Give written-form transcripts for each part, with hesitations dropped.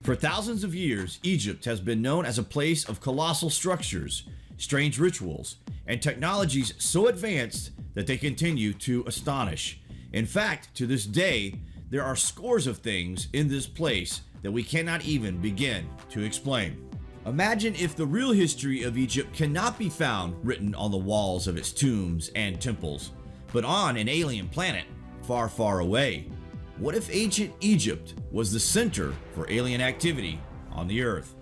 For thousands of years, Egypt has been known as a place of colossal structures, strange rituals, and technologies so advanced that they continue to astonish. In fact, to this day, there are scores of things in this place that we cannot even begin to explain. Imagine if the real history of Egypt cannot be found written on the walls of its tombs and temples, but on an alien planet far, far away. What if ancient Egypt was the center for alien activity on the Earth?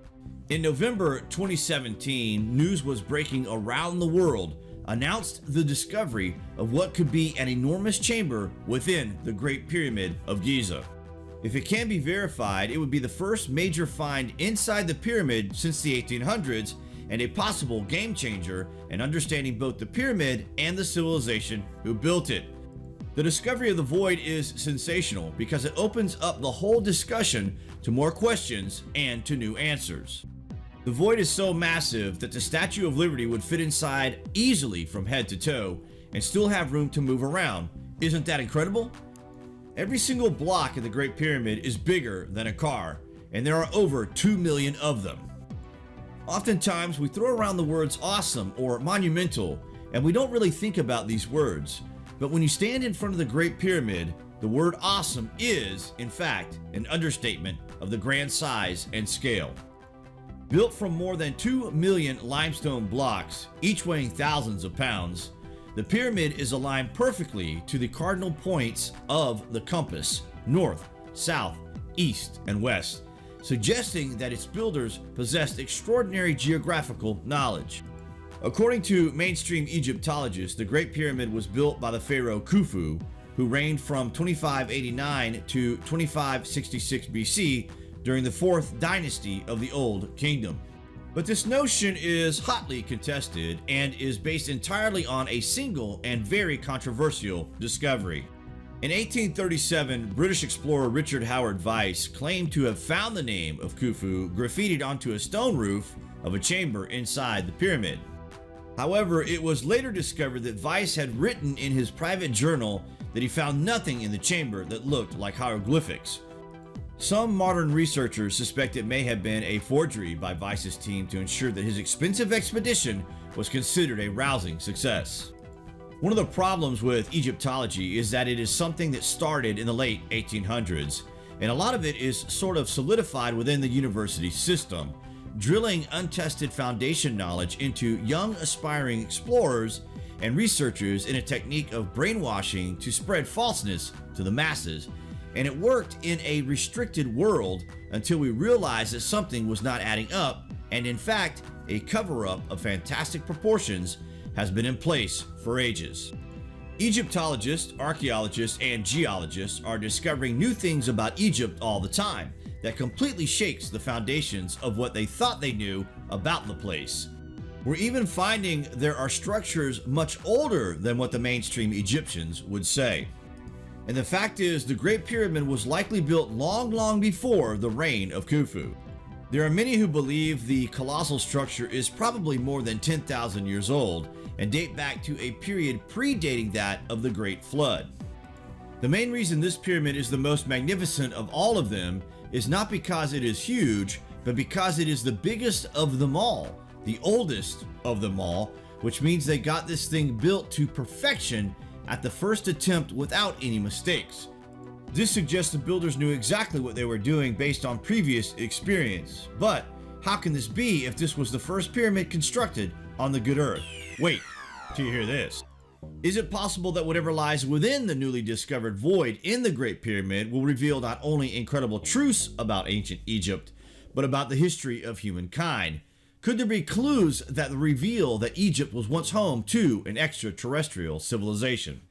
In November 2017, news was breaking around the world announced the discovery of what could be an enormous chamber within the Great Pyramid of Giza. If it can be verified, it would be the first major find inside the pyramid since the 1800s and a possible game changer in understanding both the pyramid and the civilization who built it. The discovery of the void is sensational because it opens up the whole discussion to more questions and to new answers. The void is so massive that the Statue of Liberty would fit inside easily from head to toe and still have room to move around. Isn't that incredible? Every single block in the Great Pyramid is bigger than a car, and there are over 2 million of them. Oftentimes, we throw around the words awesome or monumental, and we don't really think about these words. But when you stand in front of the Great Pyramid, the word awesome is, in fact, an understatement of the grand size and scale. Built from more than 2 million limestone blocks, each weighing thousands of pounds, the pyramid is aligned perfectly to the cardinal points of the compass, north, south, east, and west, suggesting that its builders possessed extraordinary geographical knowledge. According to mainstream Egyptologists, the Great Pyramid was built by the pharaoh Khufu, who reigned from 2589 to 2566 BC during the 4th dynasty of the Old Kingdom. But this notion is hotly contested and is based entirely on a single and very controversial discovery. In 1837, British explorer Richard Howard Weiss claimed to have found the name of Khufu graffitied onto a stone roof of a chamber inside the pyramid. However, it was later discovered that Weiss had written in his private journal that he found nothing in the chamber that looked like hieroglyphics. Some modern researchers suspect it may have been a forgery by Weiss's team to ensure that his expensive expedition was considered a rousing success. One of the problems with Egyptology is that it is something that started in the late 1800s, and a lot of it is sort of solidified within the university system, drilling untested foundation knowledge into young aspiring explorers and researchers in a technique of brainwashing to spread falseness to the masses. And it worked in a restricted world until we realized that something was not adding up, and in fact, a cover-up of fantastic proportions has been in place for ages. Egyptologists, archaeologists, and geologists are discovering new things about Egypt all the time that completely shakes the foundations of what they thought they knew about the place. We're even finding there are structures much older than what the mainstream Egyptians would say. And the fact is, the Great Pyramid was likely built long before the reign of Khufu. There are many who believe the colossal structure is probably more than 10,000 years old and date back to a period predating that of the Great Flood. The main reason this pyramid is the most magnificent of all of them is not because it is huge, but because it is the biggest of them all, the oldest of them all, which means they got this thing built to perfection at the first attempt without any mistakes. This suggests the builders knew exactly what they were doing based on previous experience. But how can this be if this was the first pyramid constructed on the good earth? Wait till you hear this. Is it possible that whatever lies within the newly discovered void in the Great Pyramid will reveal not only incredible truths about ancient Egypt, but about the history of humankind? Could there be clues that reveal that Egypt was once home to an extraterrestrial civilization?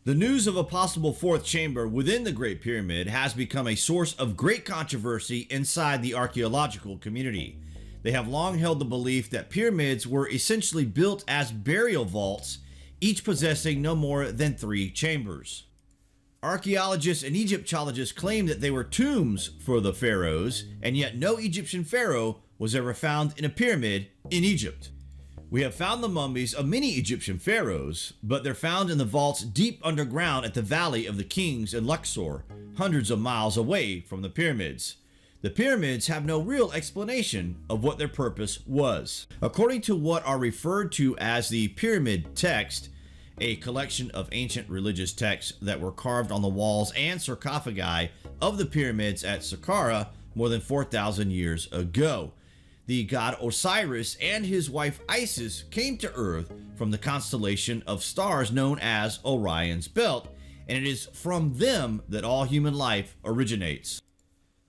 The news of a possible fourth chamber within the Great Pyramid has become a source of great controversy inside the archaeological community. They have long held the belief that pyramids were essentially built as burial vaults, each possessing no more than 3 chambers. Archaeologists and Egyptologists claim that they were tombs for the pharaohs, and yet no Egyptian pharaoh was ever found in a pyramid in Egypt. We have found the mummies of many Egyptian pharaohs, but they're found in the vaults deep underground at the Valley of the Kings in Luxor, hundreds of miles away from the pyramids. The pyramids have no real explanation of what their purpose was. According to what are referred to as the pyramid text, a collection of ancient religious texts that were carved on the walls and sarcophagi of the pyramids at Saqqara more than 4,000 years ago. The god Osiris and his wife Isis came to Earth from the constellation of stars known as Orion's Belt, and it is from them that all human life originates.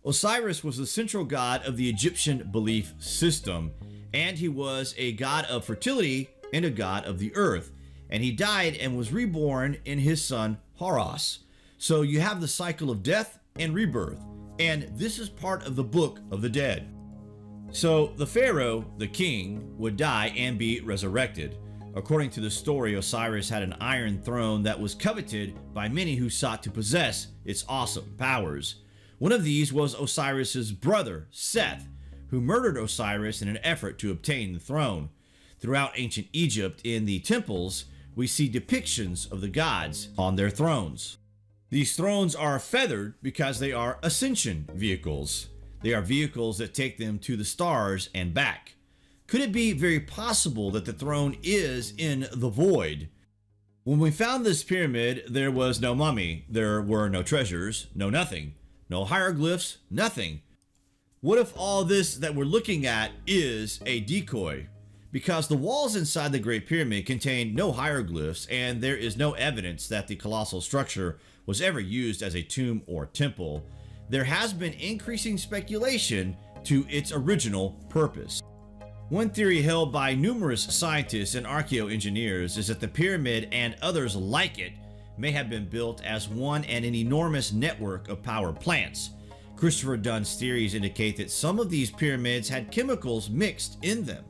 Osiris was the central god of the Egyptian belief system, and he was a god of fertility and a god of the earth. And he died and was reborn in his son Horus. So you have the cycle of death and rebirth, and this is part of the Book of the Dead. So the pharaoh, the king, would die and be resurrected. According to the story, Osiris had an iron throne that was coveted by many who sought to possess its awesome powers. One of these was Osiris's brother, Seth, who murdered Osiris in an effort to obtain the throne. Throughout ancient Egypt, in the temples, we see depictions of the gods on their thrones. These thrones are feathered because they are ascension vehicles. They are vehicles that take them to the stars and back. Could it be very possible that the throne is in the void? When we found this pyramid, there was no mummy, there were no treasures, no nothing. No hieroglyphs, nothing. What if all this that we're looking at is a decoy? Because the walls inside the Great Pyramid contain no hieroglyphs, and there is no evidence that the colossal structure was ever used as a tomb or temple, there has been increasing speculation to its original purpose. One theory held by numerous scientists and archaeoengineers is that the pyramid and others like it may have been built as one and an enormous network of power plants. Christopher Dunn's theories indicate that some of these pyramids had chemicals mixed in them.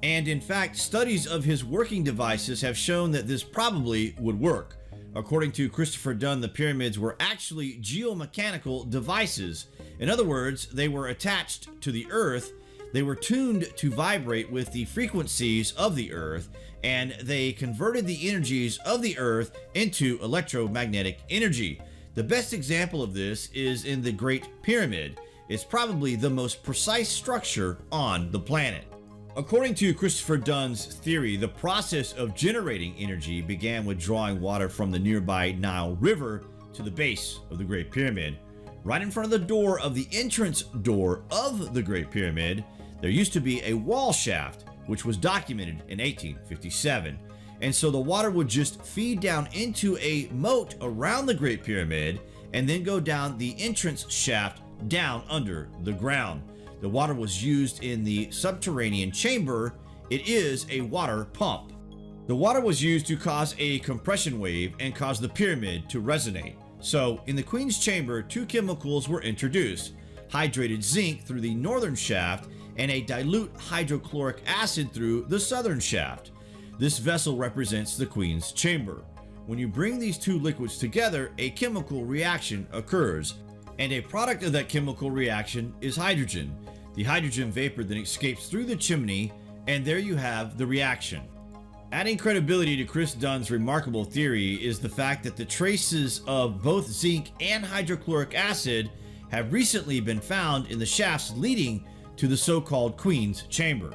And in fact, studies of his working devices have shown that this probably would work. According to Christopher Dunn, the pyramids were actually geomechanical devices. In other words, they were attached to the earth. They were tuned to vibrate with the frequencies of the earth, and they converted the energies of the earth into electromagnetic energy. The best example of this is in the Great Pyramid. It's probably the most precise structure on the planet. According to Christopher Dunn's theory, the process of generating energy began with drawing water from the nearby Nile River to the base of the Great Pyramid. Right in front of the door of the entrance door of the Great Pyramid, there used to be a wall shaft, which was documented in 1857. And so the water would just feed down into a moat around the Great Pyramid and then go down the entrance shaft down under the ground. The water was used in the subterranean chamber. It is a water pump. The water was used to cause a compression wave and cause the pyramid to resonate. So in the Queen's chamber, two chemicals were introduced: hydrated zinc through the northern shaft and a dilute hydrochloric acid through the southern shaft. This vessel represents the Queen's chamber. When you bring these two liquids together, a chemical reaction occurs, and a product of that chemical reaction is hydrogen. The hydrogen vapor then escapes through the chimney, and there you have the reaction. Adding credibility to Chris Dunn's remarkable theory is the fact that the traces of both zinc and hydrochloric acid have recently been found in the shafts leading to the so-called Queen's Chamber.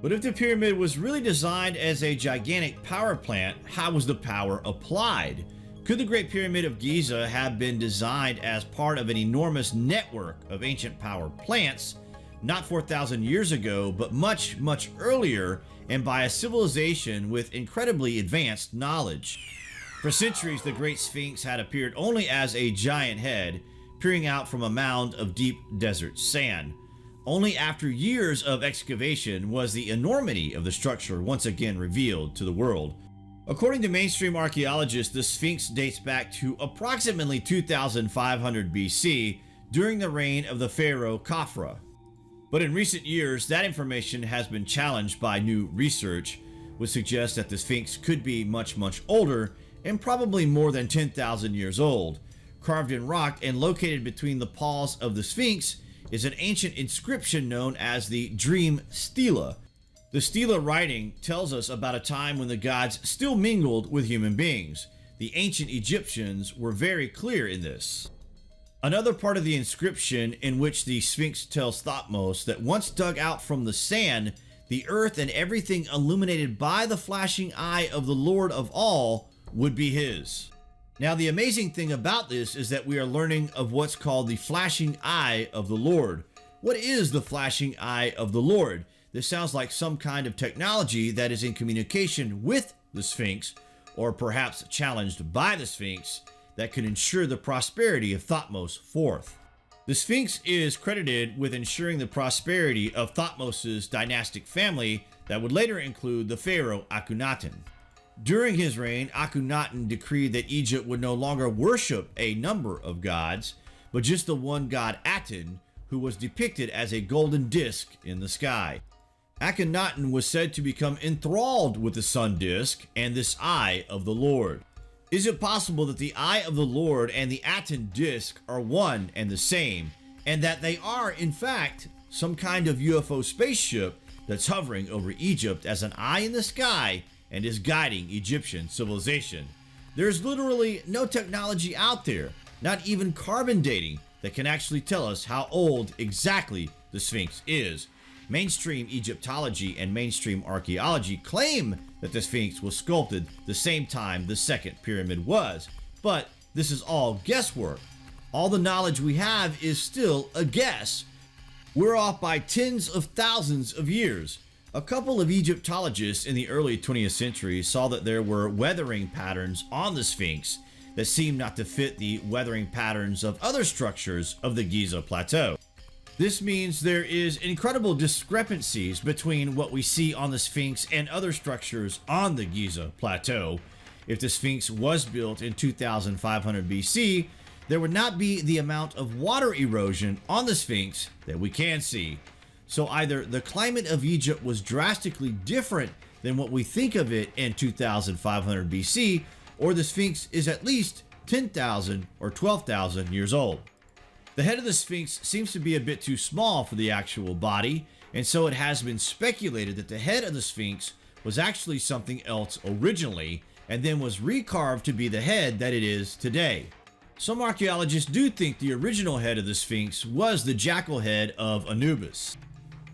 But if the pyramid was really designed as a gigantic power plant, how was the power applied? Could the Great Pyramid of Giza have been designed as part of an enormous network of ancient power plants, not 4,000 years ago, but much, much earlier, and by a civilization with incredibly advanced knowledge? For centuries, the Great Sphinx had appeared only as a giant head, peering out from a mound of deep desert sand. Only after years of excavation was the enormity of the structure once again revealed to the world. According to mainstream archaeologists, the Sphinx dates back to approximately 2500 BC during the reign of the pharaoh Khafra. But in recent years, that information has been challenged by new research, which suggests that the Sphinx could be much, much older and probably more than 10,000 years old. Carved in rock and located between the paws of the Sphinx is an ancient inscription known as the Dream Stela. The Stela writing tells us about a time when the gods still mingled with human beings. The ancient Egyptians were very clear in this. Another part of the inscription in which the Sphinx tells Thutmose that once dug out from the sand, the earth and everything illuminated by the flashing eye of the Lord of all would be his. Now, the amazing thing about this is that we are learning of what's called the flashing eye of the Lord. What is the flashing eye of the Lord? This sounds like some kind of technology that is in communication with the Sphinx, or perhaps challenged by the Sphinx, that could ensure the prosperity of Thutmose IV. The Sphinx is credited with ensuring the prosperity of Thutmose's dynastic family that would later include the pharaoh Akhenaten. During his reign, Akhenaten decreed that Egypt would no longer worship a number of gods, but just the one god Aten, who was depicted as a golden disc in the sky. Akhenaten was said to become enthralled with the sun disk and this eye of the Lord. Is it possible that the eye of the Lord and the Aten disk are one and the same, and that they are, in fact, some kind of UFO spaceship that's hovering over Egypt as an eye in the sky and is guiding Egyptian civilization? There's literally no technology out there, not even carbon dating, that can actually tell us how old exactly the Sphinx is. Mainstream Egyptology and mainstream archaeology claim that the Sphinx was sculpted the same time the second pyramid was, but this is all guesswork. All the knowledge we have is still a guess. We're off by tens of thousands of years. A couple of Egyptologists in the early 20th century saw that there were weathering patterns on the Sphinx that seemed not to fit the weathering patterns of other structures of the Giza Plateau. This means there is incredible discrepancies between what we see on the Sphinx and other structures on the Giza Plateau. If the Sphinx was built in 2500 BC, there would not be the amount of water erosion on the Sphinx that we can see. So either the climate of Egypt was drastically different than what we think of it in 2500 BC, or the Sphinx is at least 10,000 or 12,000 years old. The head of the Sphinx seems to be a bit too small for the actual body, and so it has been speculated that the head of the Sphinx was actually something else originally, and then was recarved to be the head that it is today. Some archaeologists do think the original head of the Sphinx was the jackal head of Anubis,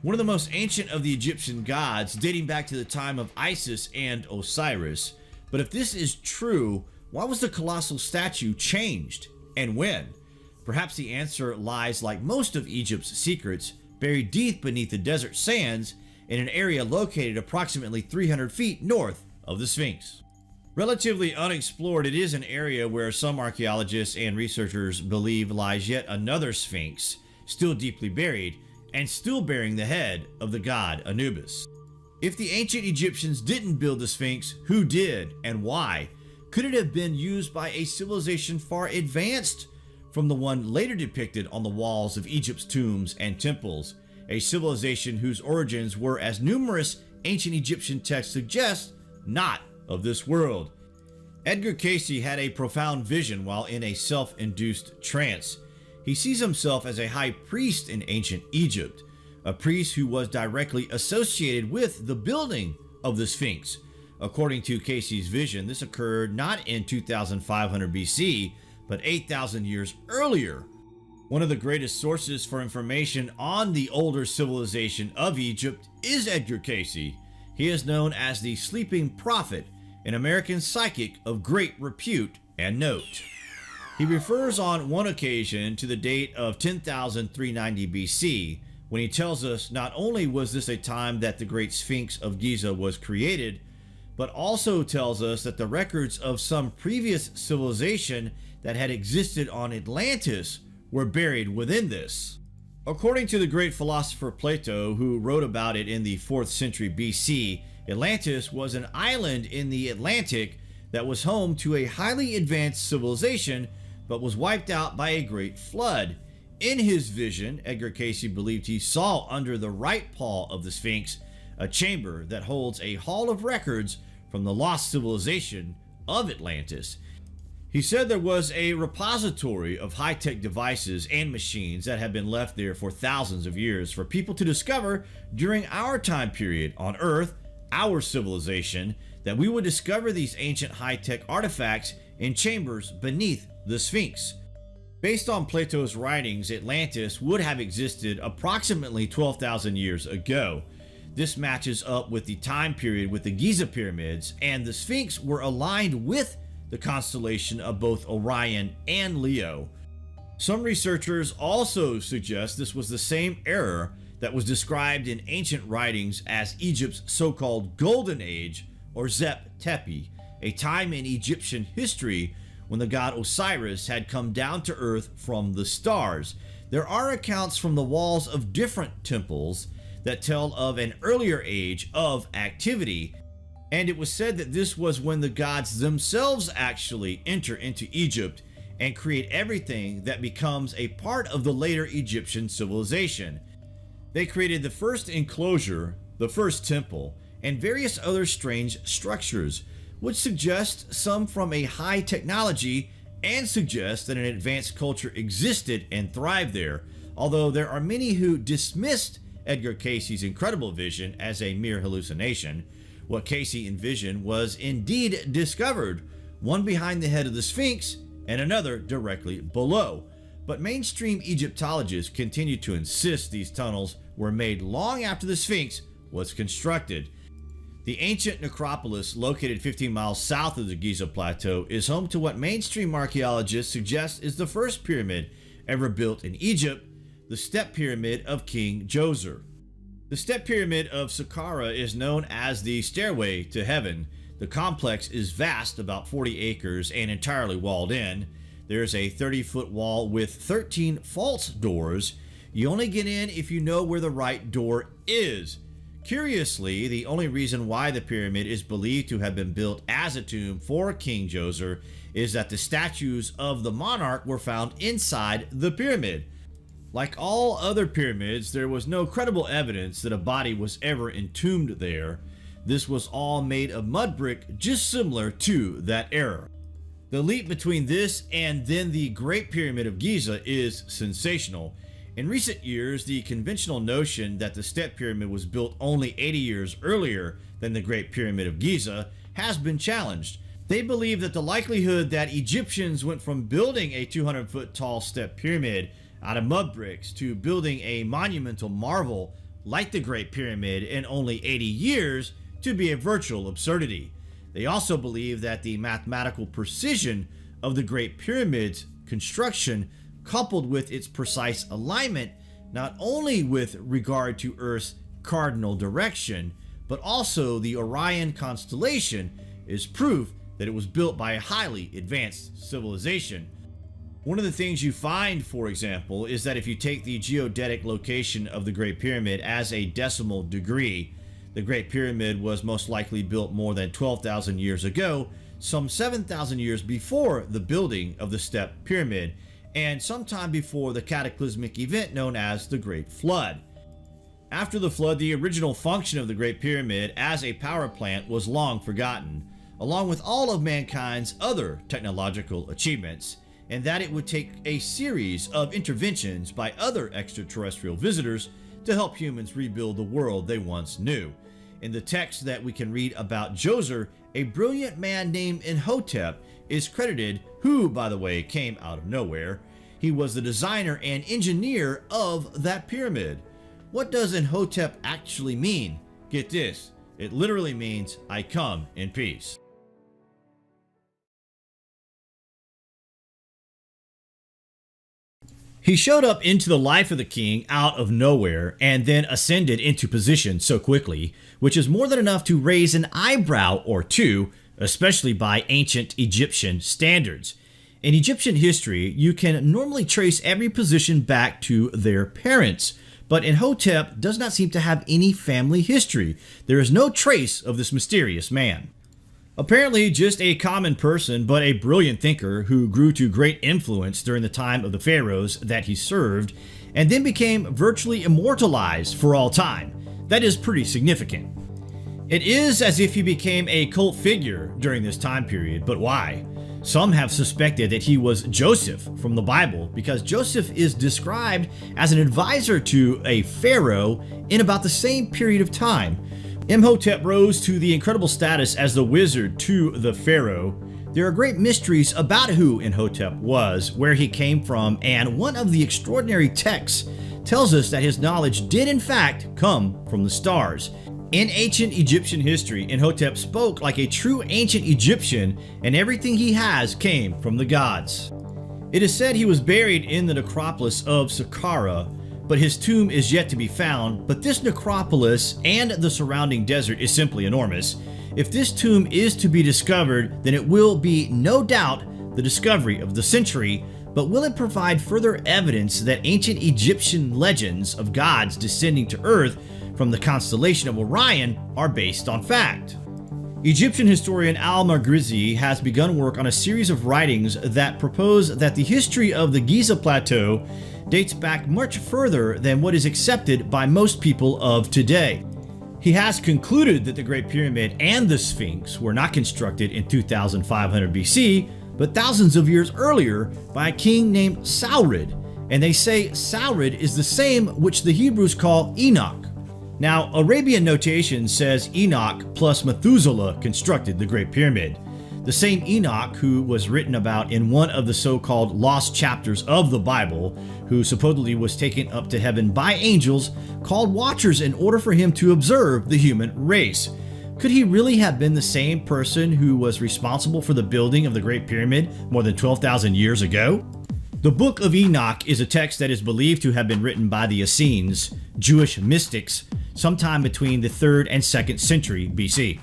one of the most ancient of the Egyptian gods, dating back to the time of Isis and Osiris. But if this is true, why was the colossal statue changed, and when? Perhaps the answer lies, like most of Egypt's secrets, buried deep beneath the desert sands in an area located approximately 300 feet north of the Sphinx. Relatively unexplored, it is an area where some archaeologists and researchers believe lies yet another Sphinx, still deeply buried, and still bearing the head of the god Anubis. If the ancient Egyptians didn't build the Sphinx, who did and why? Could it have been used by a civilization far advanced from the one later depicted on the walls of Egypt's tombs and temples, a civilization whose origins were, as numerous ancient Egyptian texts suggest, not of this world? Edgar Cayce had a profound vision while in a self-induced trance. He sees himself as a high priest in ancient Egypt, a priest who was directly associated with the building of the Sphinx. According to Cayce's vision, this occurred not in 2500 BC, but 8,000 years earlier. One of the greatest sources for information on the older civilization of Egypt is Edgar Cayce. He is known as the Sleeping Prophet, an American psychic of great repute and note. He refers on one occasion to the date of 10,390 BC, when he tells us not only was this a time that the Great Sphinx of Giza was created, but also tells us that the records of some previous civilization that had existed on Atlantis were buried within this. According to the great philosopher Plato, who wrote about it in the 4th century BC, Atlantis was an island in the Atlantic that was home to a highly advanced civilization, but was wiped out by a great flood. In his vision, Edgar Cayce believed he saw under the right paw of the Sphinx a chamber that holds a hall of records from the lost civilization of Atlantis. He said there was a repository of high-tech devices and machines that had been left there for thousands of years for people to discover during our time period on Earth, our civilization, that we would discover these ancient high-tech artifacts in chambers beneath the Sphinx. Based on Plato's writings, Atlantis would have existed approximately 12,000 years ago. This matches up with the time period with the Giza pyramids, and the Sphinx were aligned with the constellation of both Orion and Leo. Some researchers also suggest this was the same era that was described in ancient writings as Egypt's so-called Golden Age, or Zep Tepi, a time in Egyptian history when the god Osiris had come down to earth from the stars. There are accounts from the walls of different temples that tell of an earlier age of activity, and it was said that this was when the gods themselves actually enter into Egypt and create everything that becomes a part of the later Egyptian civilization. They created the first enclosure, the first temple, and various other strange structures, which suggest some from a high technology and suggest that an advanced culture existed and thrived there, although there are many who dismissed Edgar Cayce's incredible vision as a mere hallucination. What Cayce envisioned was indeed discovered, one behind the head of the Sphinx and another directly below. But mainstream Egyptologists continue to insist these tunnels were made long after the Sphinx was constructed. The ancient necropolis, located 15 miles south of the Giza Plateau, is home to what mainstream archaeologists suggest is the first pyramid ever built in Egypt, the Step Pyramid of King Djoser. The Step Pyramid of Saqqara is known as the Stairway to Heaven. The complex is vast, about 40 acres, and entirely walled in. There's a 30-foot wall with 13 false doors. You only get in if you know where the right door is. Curiously, the only reason why the pyramid is believed to have been built as a tomb for King Djoser is that the statues of the monarch were found inside the pyramid. Like all other pyramids, there was no credible evidence that a body was ever entombed there. This was all made of mud brick, just similar to that era. The leap between this and then the Great Pyramid of Giza is sensational. In recent years, the conventional notion that the Step Pyramid was built only 80 years earlier than the Great Pyramid of Giza has been challenged. They believe that the likelihood that Egyptians went from building a 200-foot tall step pyramid out of mud bricks to building a monumental marvel like the Great Pyramid in only 80 years to be a virtual absurdity. They also believe that the mathematical precision of the Great Pyramid's construction, coupled with its precise alignment, not only with regard to Earth's cardinal direction, but also the Orion constellation, is proof that it was built by a highly advanced civilization. One of the things you find, for example, is that if you take the geodetic location of the Great Pyramid as a decimal degree, the Great Pyramid was most likely built more than 12,000 years ago, some 7,000 years before the building of the Step Pyramid, and sometime before the cataclysmic event known as the Great Flood. After the flood, the original function of the Great Pyramid as a power plant was long forgotten, along with all of mankind's other technological achievements, and that it would take a series of interventions by other extraterrestrial visitors to help humans rebuild the world they once knew. In the text that we can read about Djoser, a brilliant man named Imhotep is credited, who, by the way, came out of nowhere. He was the designer and engineer of that pyramid. What does Imhotep actually mean? Get this, it literally means, I come in peace. He showed up into the life of the king out of nowhere and then ascended into position so quickly, which is more than enough to raise an eyebrow or two, especially by ancient Egyptian standards. In Egyptian history, you can normally trace every position back to their parents, but Imhotep does not seem to have any family history. There is no trace of this mysterious man. Apparently just a common person, but a brilliant thinker who grew to great influence during the time of the pharaohs that he served, and then became virtually immortalized for all time. That is pretty significant. It is as if he became a cult figure during this time period, but why? Some have suspected that he was Joseph from the Bible, because Joseph is described as an advisor to a pharaoh in about the same period of time. Imhotep rose to the incredible status as the wizard to the pharaoh. There are great mysteries about who Imhotep was, where he came from, and one of the extraordinary texts tells us that his knowledge did in fact come from the stars. In ancient Egyptian history, Imhotep spoke like a true ancient Egyptian, and everything he has came from the gods. It is said he was buried in the necropolis of Saqqara, but his tomb is yet to be found. But this necropolis and the surrounding desert is simply enormous. If this tomb is to be discovered, then it will be no doubt the discovery of the century, but will it provide further evidence that ancient Egyptian legends of gods descending to Earth from the constellation of Orion are based on fact? Egyptian historian al-Magrizi has begun work on a series of writings that propose that the history of the Giza Plateau dates back much further than what is accepted by most people of today. He has concluded that the Great Pyramid and the Sphinx were not constructed in 2500 BC, but thousands of years earlier by a king named Saurid, and they say Saurid is the same which the Hebrews call Enoch. Now, Arabian notation says Enoch plus Methuselah constructed the Great Pyramid. The same Enoch who was written about in one of the so-called lost chapters of the Bible, who supposedly was taken up to heaven by angels called watchers in order for him to observe the human race. Could he really have been the same person who was responsible for the building of the Great Pyramid more than 12,000 years ago? The Book of Enoch is a text that is believed to have been written by the Essenes, Jewish mystics, sometime between the 3rd and 2nd century BC.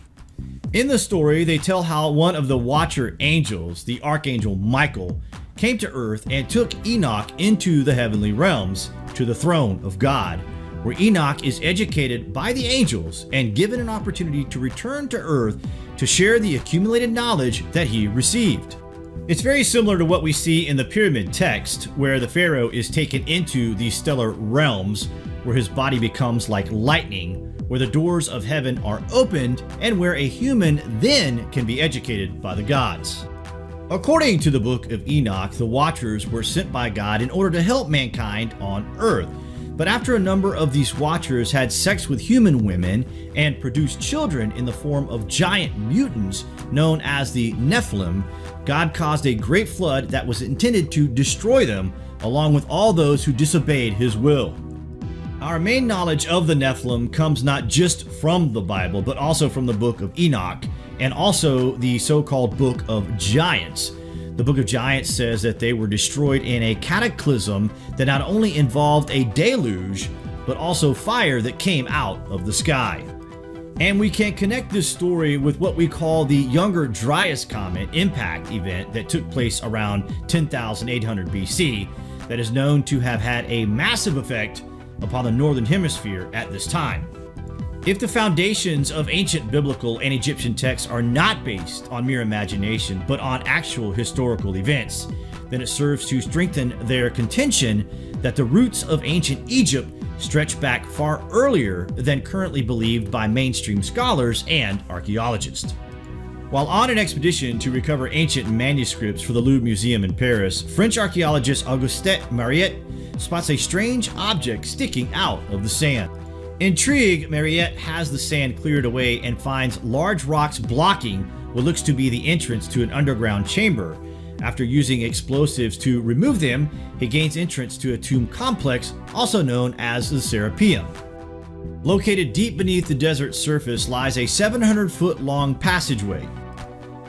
In the story, they tell how one of the watcher angels, the archangel Michael, came to earth and took Enoch into the heavenly realms, to the throne of God, where Enoch is educated by the angels and given an opportunity to return to earth to share the accumulated knowledge that he received. It's very similar to what we see in the pyramid text, where the pharaoh is taken into the stellar realms, where his body becomes like lightning, where the doors of heaven are opened, and where a human then can be educated by the gods. According to the Book of Enoch, the Watchers were sent by God in order to help mankind on earth. But after a number of these Watchers had sex with human women and produced children in the form of giant mutants known as the Nephilim, God caused a great flood that was intended to destroy them, along with all those who disobeyed his will. Our main knowledge of the Nephilim comes not just from the Bible, but also from the Book of Enoch, and also the so-called Book of Giants. The Book of Giants says that they were destroyed in a cataclysm that not only involved a deluge, but also fire that came out of the sky. And we can connect this story with what we call the Younger Dryas Comet impact event that took place around 10,800 BC, that is known to have had a massive effect upon the northern hemisphere at this time. If the foundations of ancient biblical and Egyptian texts are not based on mere imagination, but on actual historical events, then it serves to strengthen their contention that the roots of ancient Egypt stretch back far earlier than currently believed by mainstream scholars and archaeologists. While on an expedition to recover ancient manuscripts for the Louvre Museum in Paris, French archaeologist Auguste Mariette spots a strange object sticking out of the sand. Intrigued, Mariette has the sand cleared away and finds large rocks blocking what looks to be the entrance to an underground chamber. After using explosives to remove them, he gains entrance to a tomb complex also known as the Serapeum. Located deep beneath the desert surface lies a 700-foot-long passageway.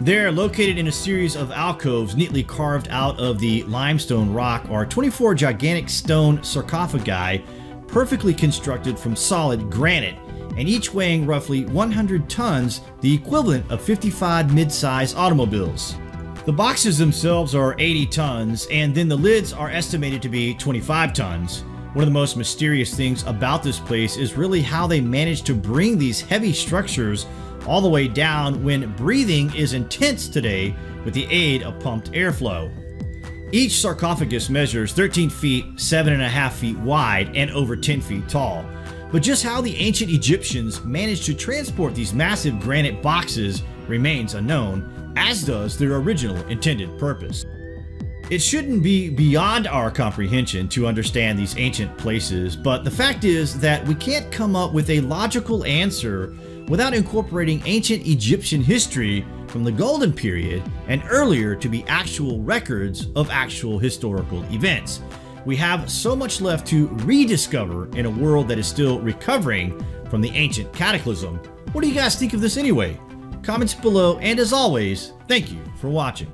There, located in a series of alcoves neatly carved out of the limestone rock, are 24 gigantic stone sarcophagi perfectly constructed from solid granite, and each weighing roughly 100 tons, the equivalent of 55 mid-size automobiles. The boxes themselves are 80 tons, and then the lids are estimated to be 25 tons. One of the most mysterious things about this place is really how they managed to bring these heavy structures all the way down when breathing is intense today with the aid of pumped airflow. Each sarcophagus measures 13 feet, 7.5 feet wide, and over 10 feet tall. But just how the ancient Egyptians managed to transport these massive granite boxes remains unknown, as does their original intended purpose. It shouldn't be beyond our comprehension to understand these ancient places, but the fact is that we can't come up with a logical answer without incorporating ancient Egyptian history from the Golden Period and earlier to be actual records of actual historical events. We have so much left to rediscover in a world that is still recovering from the ancient cataclysm. What do you guys think of this anyway? Comments below, and as always, thank you for watching.